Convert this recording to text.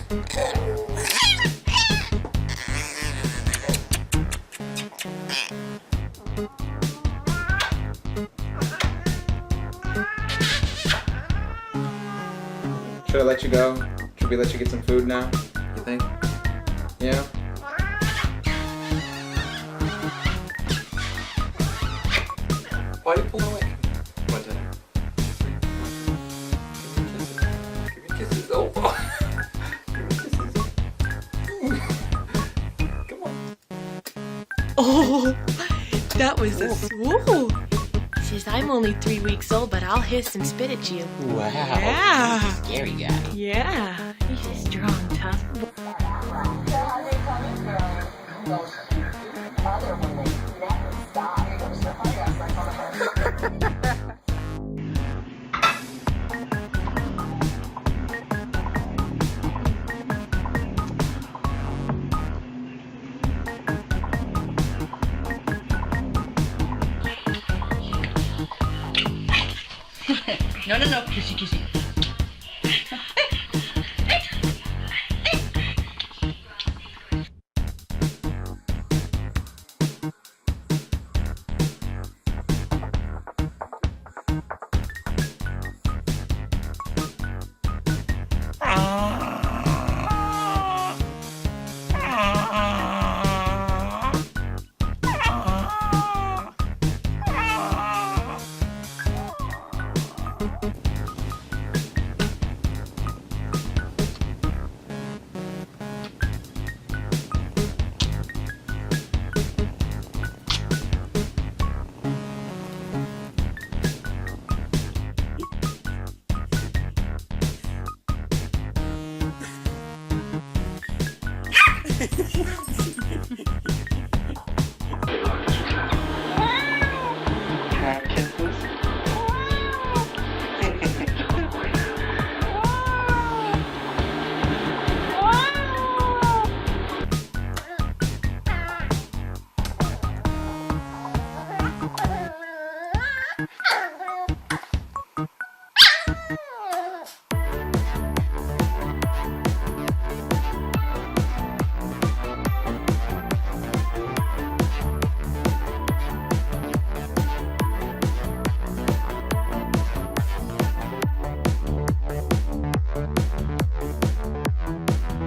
Should I let you go? Should we let you get some food now? You think? Yeah? Why are you pulling away? What did Give me kisses. Oh! Give me kisses. Come on. Oh, that was a swoop. Says I'm only 3 weeks old, but I'll hiss and spit at you. Wow. Yeah. Scary guy. Yeah. He's a strong, tough boy. No, kissy, kissy.